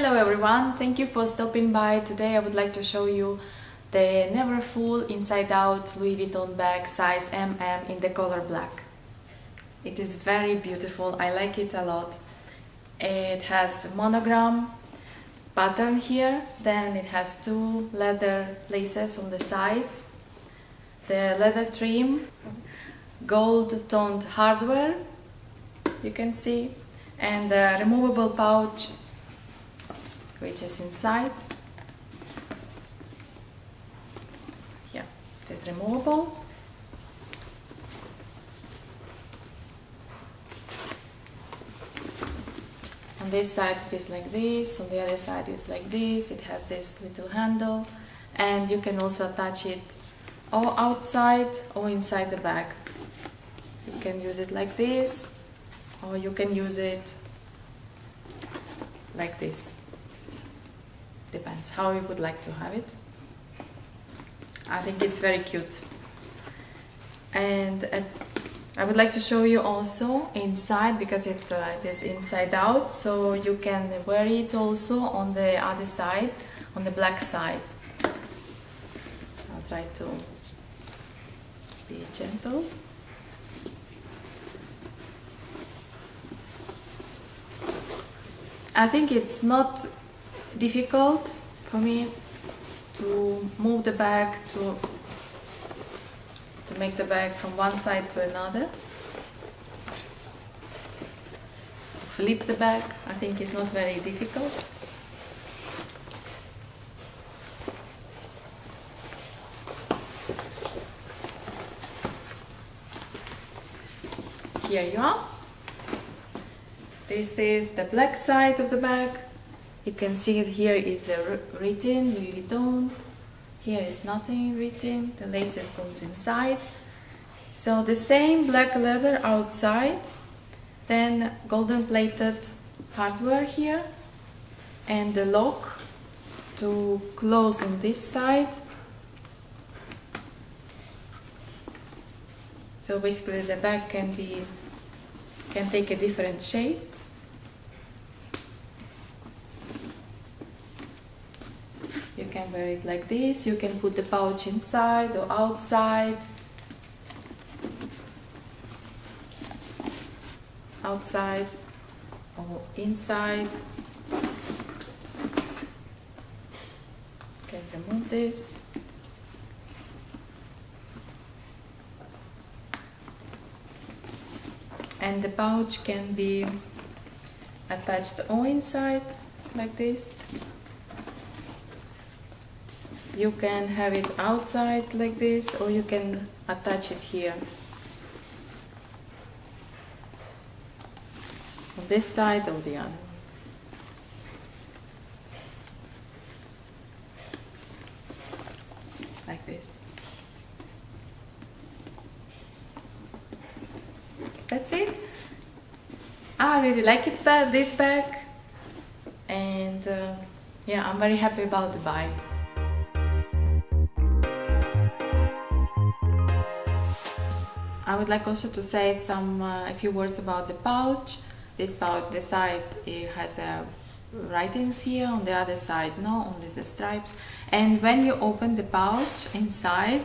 Hello everyone, thank you for stopping by. Today I would like to show you the Neverfull inside out Louis Vuitton bag size MM in the color black. It is very beautiful, I like it a lot. It has monogram pattern here, then it has two leather laces on the sides, the leather trim, gold toned hardware, you can see, and the removable pouch which is inside. Yeah, it is removable. On this side it is like this, on the other side it's like this. It has this little handle, and you can also attach it or outside or inside the bag. You can use it like this, or you can use it like this. Depends how you would like to have it. I think it's very cute. And I would like to show you also inside, because it is inside out, so you can wear it also on the other side, on the black side. I'll try to be gentle. I think it's not difficult for me to move the bag, to make the bag from one side to another. Flip the bag, I think it's not very difficult. Here you are. This is the black side of the bag. You can see it here is written Louis Vuitton. Here is nothing written. The laces goes inside. So the same black leather outside, then golden plated hardware here, and the lock to close on this side. So basically the bag can take a different shape. You can wear it like this, you can put the pouch inside or outside. Outside or inside. You can remove this. And the pouch can be attached or inside like this. You can have it outside like this, or you can attach it here. On this side or the other. Like this. That's it. I really like it, this bag, and yeah, I'm very happy about the buy. I would like also to say a few words about the pouch. This pouch, the side, it has writings here, on the other side no, only the stripes. And when you open the pouch inside,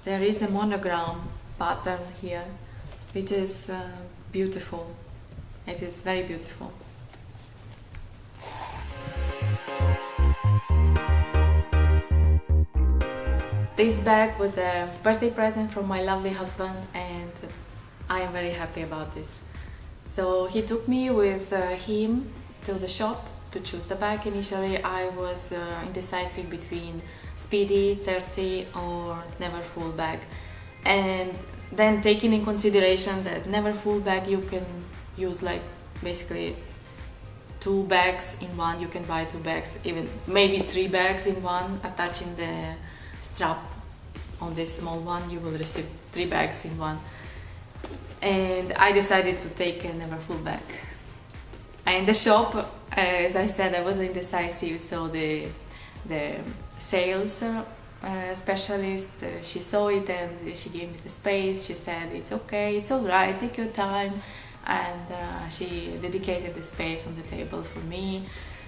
there is a monogram pattern here, which is beautiful. It is very beautiful. This bag was a birthday present from my lovely husband, and I am very happy about this. So he took me with him to the shop to choose the bag. Initially I was indecisive between Speedy, 30 or Neverfull bag. And then taking in consideration that Neverfull bag you can use like basically 2 bags in one, you can buy 2 bags, even maybe 3 bags in one, attaching the strap on this small one, you will receive 3 bags in one. And I decided to take a Neverfull bag. In the shop, as I said, I was indecisive, so the sales specialist, she saw it and she gave me the space. She said, it's okay, it's alright, take your time. And she dedicated the space on the table for me.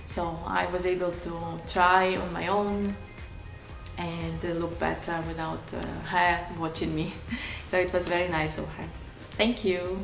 So I was able to try on my own and look better without her watching me. So it was very nice of her. Thank you.